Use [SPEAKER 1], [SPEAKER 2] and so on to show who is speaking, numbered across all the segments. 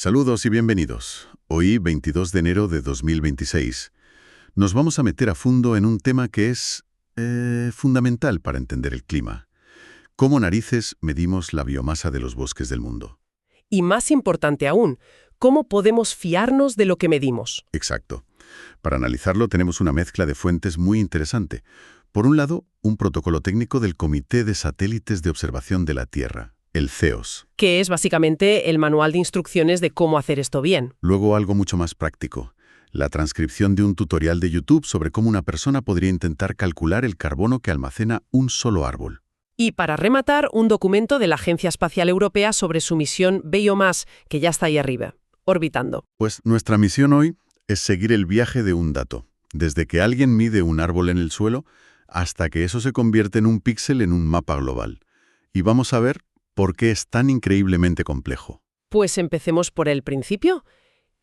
[SPEAKER 1] Saludos y bienvenidos. Hoy, 22 de enero de 2026, nos vamos a meter a fondo en un tema que es fundamental para entender el clima. ¿Cómo narices medimos la biomasa de los bosques del mundo?
[SPEAKER 2] Y más importante aún, ¿cómo podemos fiarnos de lo que medimos?
[SPEAKER 1] Exacto. Para analizarlo tenemos una mezcla de fuentes muy interesante. Por un lado, un protocolo técnico del Comité de Satélites de Observación de la Tierra, el CEOS.
[SPEAKER 2] Que es básicamente el manual de instrucciones de cómo hacer esto bien.
[SPEAKER 1] Luego algo mucho más práctico, la transcripción de un tutorial de YouTube sobre cómo una persona podría intentar calcular el carbono que almacena un solo árbol.
[SPEAKER 2] Y para rematar, un documento de la Agencia Espacial Europea sobre su misión BioMass, que ya está ahí arriba, orbitando.
[SPEAKER 1] Pues nuestra misión hoy es seguir el viaje de un dato, desde que alguien mide un árbol en el suelo hasta que eso se convierte en un píxel en un mapa global. Y vamos a ver por qué es tan increíblemente complejo.
[SPEAKER 2] Pues empecemos por el principio.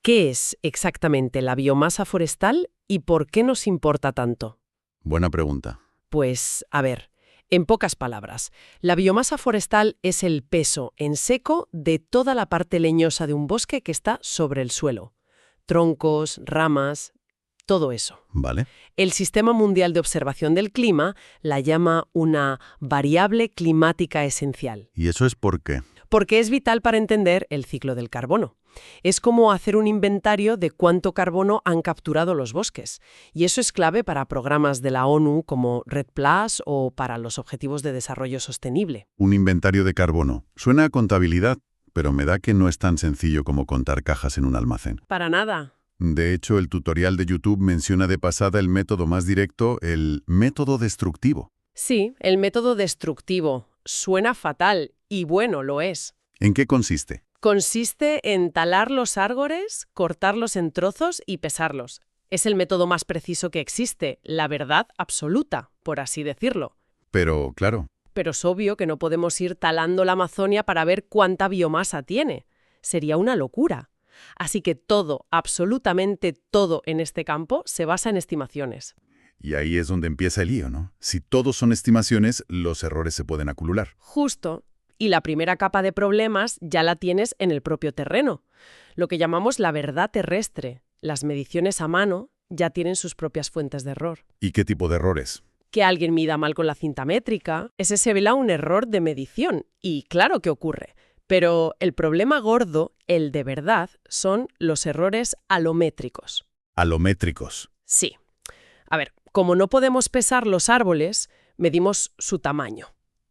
[SPEAKER 2] ¿Qué es exactamente la biomasa forestal y por qué nos importa tanto?
[SPEAKER 1] Buena pregunta.
[SPEAKER 2] Pues, a ver, en pocas palabras, la biomasa forestal es el peso en seco de toda la parte leñosa de un bosque que está sobre el suelo. Troncos, ramas, todo eso.
[SPEAKER 1] ¿Vale?
[SPEAKER 2] El Sistema Mundial de Observación del Clima la llama una variable climática esencial,
[SPEAKER 1] ¿Y eso es por qué?
[SPEAKER 2] porque es vital para entender el ciclo del carbono. Es como hacer un inventario de cuánto carbono han capturado los bosques. Y eso es clave para programas de la ONU como REDD+ o para los Objetivos de Desarrollo Sostenible.
[SPEAKER 1] Un inventario de carbono. Suena a contabilidad, pero me da que no es tan sencillo como contar cajas en un almacén.
[SPEAKER 2] Para nada.
[SPEAKER 1] De hecho, el tutorial de YouTube menciona de pasada el método más directo, el método destructivo.
[SPEAKER 2] Sí, el método destructivo. Suena fatal, y bueno, lo es.
[SPEAKER 1] ¿En qué consiste?
[SPEAKER 2] Consiste en talar los árboles, cortarlos en trozos y pesarlos. Es el método más preciso que existe, la verdad absoluta, por así decirlo.
[SPEAKER 1] Pero, claro,
[SPEAKER 2] Pero es obvio que no podemos ir talando la Amazonia para ver cuánta biomasa tiene. Sería una locura. Así que todo, absolutamente todo en este campo se basa en estimaciones.
[SPEAKER 1] y ahí es donde empieza el lío, ¿no? Si todos son estimaciones, los errores se pueden acumular.
[SPEAKER 2] Justo. Y la primera capa de problemas ya la tienes en el propio terreno. Lo que llamamos la verdad terrestre. Las mediciones a mano ya tienen sus propias fuentes de error.
[SPEAKER 1] ¿Y qué tipo de errores?
[SPEAKER 2] Que alguien mida mal con la cinta métrica, ese se vela un error de medición. Y claro que ocurre. Pero el problema gordo, el de verdad, son los errores alométricos.
[SPEAKER 1] Alométricos.
[SPEAKER 2] Sí. A ver, como no podemos pesar los árboles, medimos su tamaño,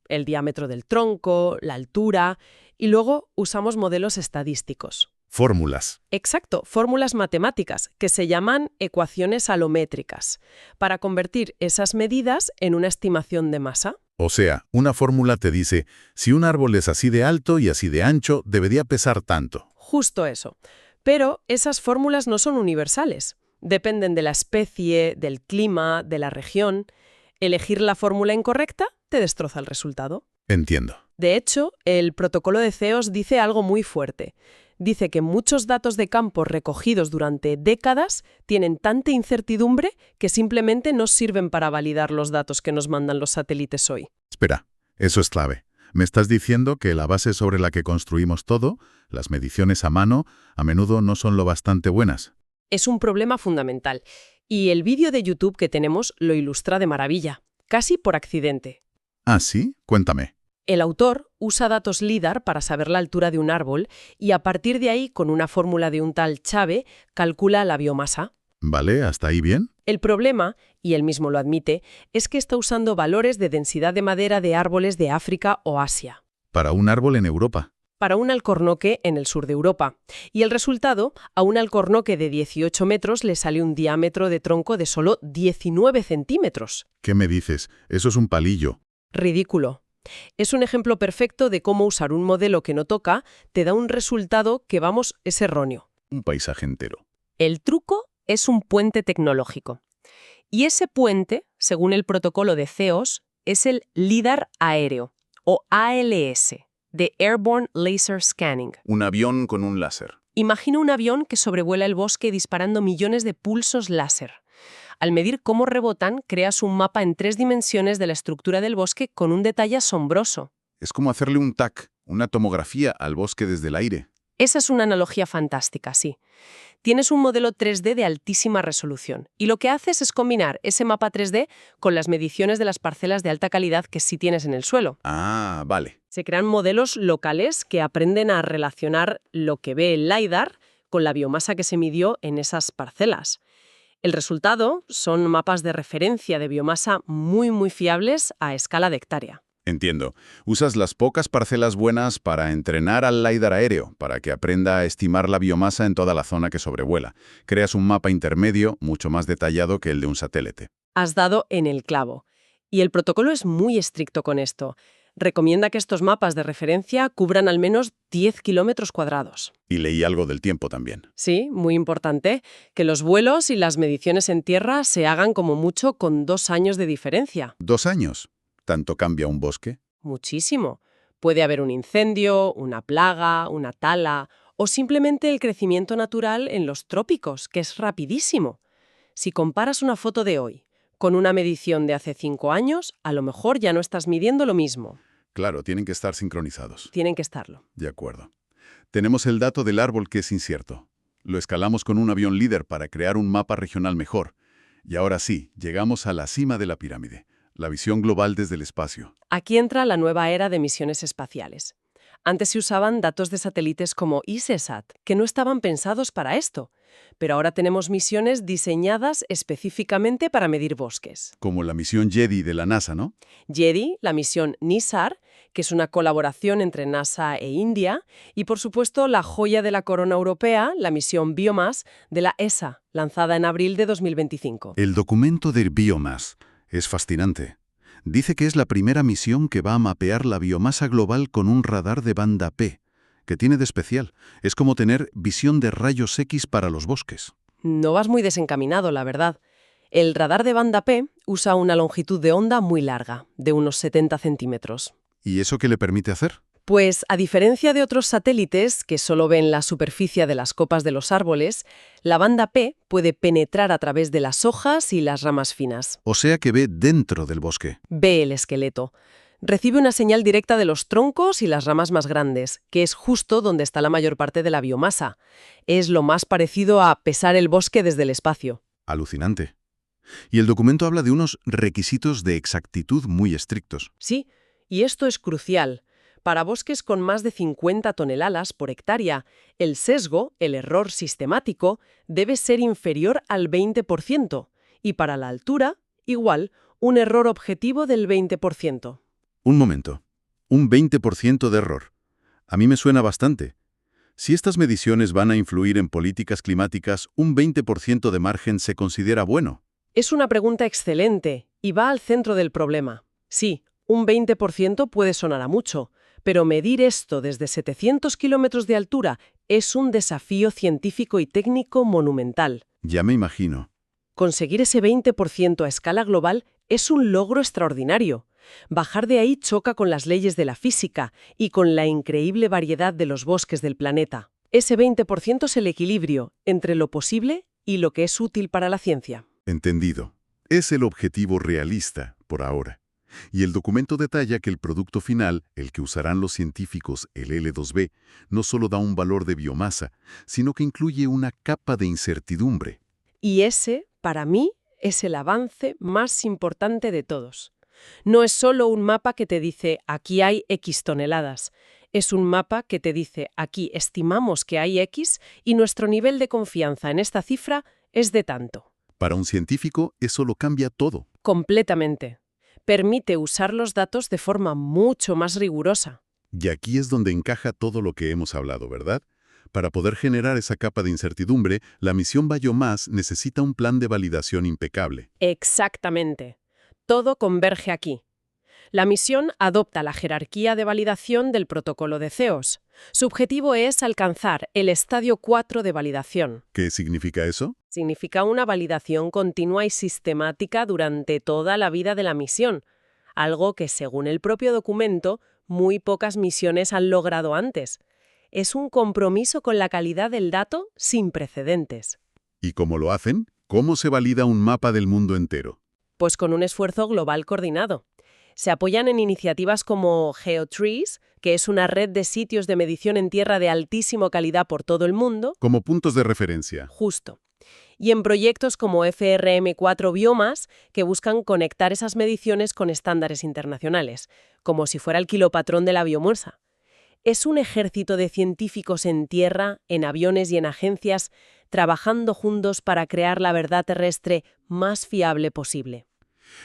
[SPEAKER 2] el diámetro del tronco, la altura, y luego usamos modelos estadísticos.
[SPEAKER 1] Fórmulas.
[SPEAKER 2] Exacto, fórmulas matemáticas que se llaman ecuaciones alométricas, para convertir esas medidas en una estimación de masa.
[SPEAKER 1] O sea, una fórmula te dice, si un árbol es así de alto y así de ancho, debería pesar tanto.
[SPEAKER 2] Justo eso. Pero esas fórmulas no son universales. Dependen de la especie, del clima, de la región. Elegir la fórmula incorrecta te destroza el resultado.
[SPEAKER 1] Entiendo.
[SPEAKER 2] De hecho, el protocolo de CEOS dice algo muy fuerte. Dice que muchos datos de campo recogidos durante décadas tienen tanta incertidumbre que simplemente no sirven para validar los datos que nos mandan los satélites hoy.
[SPEAKER 1] Espera, eso es clave. Me estás diciendo que la base sobre la que construimos todo, las mediciones a mano, a menudo no son lo bastante buenas.
[SPEAKER 2] Es un problema fundamental. Y el vídeo de YouTube que tenemos lo ilustra de maravilla, casi por accidente.
[SPEAKER 1] ¿Ah, sí? Cuéntame.
[SPEAKER 2] El autor usa datos LIDAR para saber la altura de un árbol y a partir de ahí, con una fórmula de un tal Chave, calcula la biomasa.
[SPEAKER 1] ¿Vale? ¿Hasta ahí bien?
[SPEAKER 2] El problema, y él mismo lo admite, es que está usando valores de densidad de madera de árboles de África o Asia,
[SPEAKER 1] Para un árbol en Europa.
[SPEAKER 2] para un alcornoque en el sur de Europa. Y el resultado, a un alcornoque de 18 metros le sale un diámetro de tronco de solo 19 centímetros.
[SPEAKER 1] ¿Qué me dices? Eso es un palillo.
[SPEAKER 2] Ridículo. Es un ejemplo perfecto de cómo usar un modelo que no toca te da un resultado que, vamos, es erróneo.
[SPEAKER 1] Un paisaje entero.
[SPEAKER 2] El truco es un puente tecnológico. Y ese puente, según el protocolo de CEOS, es el LIDAR aéreo, o ALS, de Airborne Laser Scanning.
[SPEAKER 1] Un avión con un láser.
[SPEAKER 2] Imagina un avión que sobrevuela el bosque disparando millones de pulsos láser. Al medir cómo rebotan, creas un mapa en 3 dimensiones de la estructura del bosque con un detalle asombroso.
[SPEAKER 1] Es como hacerle un TAC, una tomografía al bosque desde el aire.
[SPEAKER 2] Esa es una analogía fantástica, sí. Tienes un modelo 3D de altísima resolución y lo que haces es combinar ese mapa 3D con las mediciones de las parcelas de alta calidad que sí tienes en el suelo.
[SPEAKER 1] Ah, vale.
[SPEAKER 2] Se crean modelos locales que aprenden a relacionar lo que ve el LiDAR con la biomasa que se midió en esas parcelas. El resultado son mapas de referencia de biomasa muy fiables a escala de hectárea.
[SPEAKER 1] Entiendo. Usas las pocas parcelas buenas para entrenar al LiDAR aéreo, para que aprenda a estimar la biomasa en toda la zona que sobrevuela. Creas un mapa intermedio mucho más detallado que el de un satélite.
[SPEAKER 2] Has dado en el clavo. Y el protocolo es muy estricto con esto. Recomienda que estos mapas de referencia cubran al menos 10 kilómetros cuadrados.
[SPEAKER 1] Y leí algo del tiempo también.
[SPEAKER 2] Sí, muy importante, que los vuelos y las mediciones en tierra se hagan como mucho con 2 años de diferencia.
[SPEAKER 1] 2 años. ¿Tanto cambia un bosque?
[SPEAKER 2] Muchísimo. Puede haber un incendio, una plaga, una tala o simplemente el crecimiento natural en los trópicos, que es rapidísimo. Si comparas una foto de hoy con una medición de hace 5 años, a lo mejor ya no estás midiendo lo mismo.
[SPEAKER 1] Claro, tienen que estar sincronizados.
[SPEAKER 2] Tienen que estarlo.
[SPEAKER 1] De acuerdo. Tenemos el dato del árbol que es incierto. Lo escalamos con un avión líder para crear un mapa regional mejor. Y ahora sí, llegamos a la cima de la pirámide. La visión global desde el espacio.
[SPEAKER 2] Aquí entra la nueva era de misiones espaciales. Antes se usaban datos de satélites como ICESat, que no estaban pensados para esto, pero ahora tenemos misiones diseñadas específicamente para medir bosques.
[SPEAKER 1] Como la misión JEDI de la NASA, ¿no?
[SPEAKER 2] JEDI, la misión NISAR, que es una colaboración entre NASA e India, y por supuesto la joya de la corona europea, la misión Biomass de la ESA, lanzada en abril de 2025.
[SPEAKER 1] El documento de Biomass es fascinante. Dice que es la primera misión que va a mapear la biomasa global con un radar de banda P. ¿Qué tiene de especial? Es como tener visión de rayos X para los bosques.
[SPEAKER 2] No vas muy desencaminado, la verdad. El radar de banda P usa una longitud de onda muy larga, de unos 70 centímetros.
[SPEAKER 1] ¿Y eso qué le permite hacer?
[SPEAKER 2] Pues, a diferencia de otros satélites que solo ven la superficie de las copas de los árboles, la banda P puede penetrar a través de las hojas y las ramas finas.
[SPEAKER 1] O sea que ve dentro del bosque.
[SPEAKER 2] Ve el esqueleto. Recibe una señal directa de los troncos y las ramas más grandes, que es justo donde está la mayor parte de la biomasa. Es lo más parecido a pesar el bosque desde el espacio.
[SPEAKER 1] Alucinante. Y el documento habla de unos requisitos de exactitud muy estrictos.
[SPEAKER 2] Sí, y esto es crucial. Para bosques con más de 50 toneladas por hectárea, el sesgo, el error sistemático, debe ser inferior al 20%, y para la altura, igual, un error objetivo del 20%.
[SPEAKER 1] Un momento. Un 20% de error. A mí me suena bastante. Si estas mediciones van a influir en políticas climáticas, un 20% de margen se considera bueno.
[SPEAKER 2] Es una pregunta excelente y va al centro del problema. Sí, un 20% puede sonar a mucho, pero medir esto desde 700 kilómetros de altura es un desafío científico y técnico monumental.
[SPEAKER 1] Ya me imagino.
[SPEAKER 2] Conseguir ese 20% a escala global es un logro extraordinario. Bajar de ahí choca con las leyes de la física y con la increíble variedad de los bosques del planeta. Ese 20% es el equilibrio entre lo posible y lo que es útil para la ciencia.
[SPEAKER 1] Entendido. Es el objetivo realista, por ahora. Y el documento detalla que el producto final, el que usarán los científicos, el L2B, no solo da un valor de biomasa, sino que incluye una capa de incertidumbre.
[SPEAKER 2] Y ese, para mí, es el avance más importante de todos. No es solo un mapa que te dice aquí hay X toneladas. Es un mapa que te dice aquí estimamos que hay X y nuestro nivel de confianza en esta cifra es de tanto.
[SPEAKER 1] Para un científico, eso lo cambia todo.
[SPEAKER 2] Completamente. Permite usar los datos de forma mucho más rigurosa.
[SPEAKER 1] Y aquí es donde encaja todo lo que hemos hablado, ¿verdad? Para poder generar esa capa de incertidumbre, la misión Biomass necesita un plan de validación impecable.
[SPEAKER 2] Exactamente. Todo converge aquí. La misión adopta la jerarquía de validación del protocolo de CEOS. Su objetivo es alcanzar el estadio 4 de validación.
[SPEAKER 1] ¿Qué significa eso?
[SPEAKER 2] Significa una validación continua y sistemática durante toda la vida de la misión, algo que, según el propio documento, muy pocas misiones han logrado antes. Es un compromiso con la calidad del dato sin precedentes.
[SPEAKER 1] ¿Y cómo lo hacen? ¿Cómo se valida un mapa del mundo entero?
[SPEAKER 2] Pues con un esfuerzo global coordinado. Se apoyan en iniciativas como GeoTrees, que es una red de sitios de medición en tierra de altísima calidad por todo el mundo.
[SPEAKER 1] Como puntos de referencia.
[SPEAKER 2] Justo. Y en proyectos como FRM4 Biomas, que buscan conectar esas mediciones con estándares internacionales, como si fuera el kilopatrón de la biomasa. Es un ejército de científicos en tierra, en aviones y en agencias, trabajando juntos para crear la verdad terrestre más fiable posible.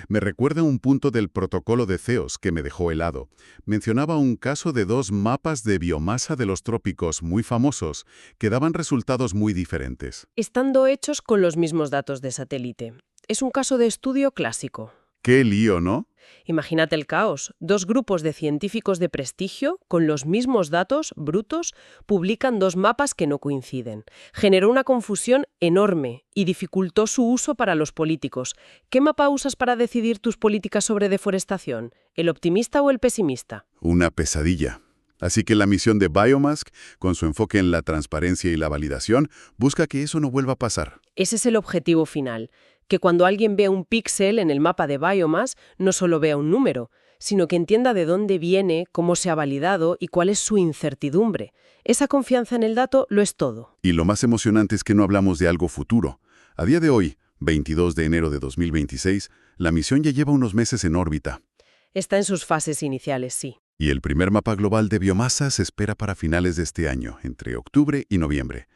[SPEAKER 1] Me recuerda un punto del protocolo de CEOS que me dejó helado. Mencionaba un caso de 2 mapas de biomasa de los trópicos muy famosos que daban resultados muy diferentes.
[SPEAKER 2] Estando hechos con los mismos datos de satélite. Es un caso de estudio clásico.
[SPEAKER 1] ¡Qué lío!, ¿no?
[SPEAKER 2] Imagínate el caos. 2 grupos de científicos de prestigio, con los mismos datos brutos, publican 2 mapas que no coinciden. Generó una confusión enorme y dificultó su uso para los políticos. ¿Qué mapa usas para decidir tus políticas sobre deforestación? ¿El optimista o el pesimista?
[SPEAKER 1] Una pesadilla. Así que la misión de Biomask, con su enfoque en la transparencia y la validación, busca que eso no vuelva a pasar.
[SPEAKER 2] Ese es el objetivo final. Que cuando alguien vea un píxel en el mapa de Biomass, no solo vea un número, sino que entienda de dónde viene, cómo se ha validado y cuál es su incertidumbre. Esa confianza en el dato lo es todo.
[SPEAKER 1] Y lo más emocionante es que no hablamos de algo futuro. A día de hoy, 22 de enero de 2026, la misión ya lleva unos meses en órbita.
[SPEAKER 2] Está en sus fases iniciales, sí.
[SPEAKER 1] Y el primer mapa global de biomasa se espera para finales de este año, entre octubre y noviembre.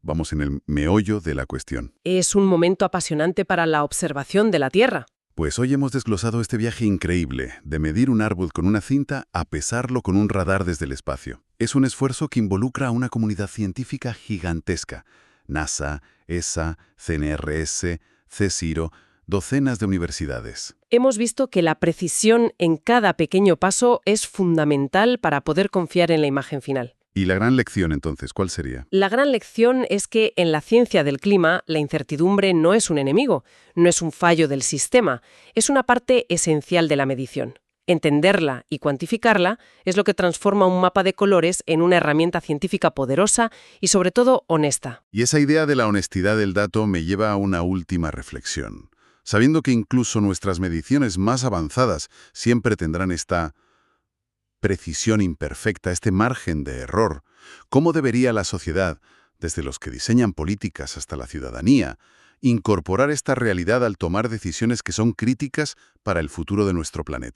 [SPEAKER 1] Vamos en el meollo de la cuestión.
[SPEAKER 2] Es un momento apasionante para la observación de la Tierra.
[SPEAKER 1] Pues hoy hemos desglosado este viaje increíble, de medir un árbol con una cinta a pesarlo con un radar desde el espacio. Es un esfuerzo que involucra a una comunidad científica gigantesca. NASA, ESA, CNRS, CSIRO, docenas de universidades.
[SPEAKER 2] Hemos visto que la precisión en cada pequeño paso es fundamental para poder confiar en la imagen final.
[SPEAKER 1] ¿Y la gran lección, entonces, cuál sería?
[SPEAKER 2] La gran lección es que en la ciencia del clima la incertidumbre no es un enemigo, no es un fallo del sistema, es una parte esencial de la medición. Entenderla y cuantificarla es lo que transforma un mapa de colores en una herramienta científica poderosa y, sobre todo, honesta.
[SPEAKER 1] Y esa idea de la honestidad del dato me lleva a una última reflexión. Sabiendo que incluso nuestras mediciones más avanzadas siempre tendrán esta precisión imperfecta, este margen de error, ¿cómo debería la sociedad, desde los que diseñan políticas hasta la ciudadanía, incorporar esta realidad al tomar decisiones que son críticas para el futuro de nuestro planeta?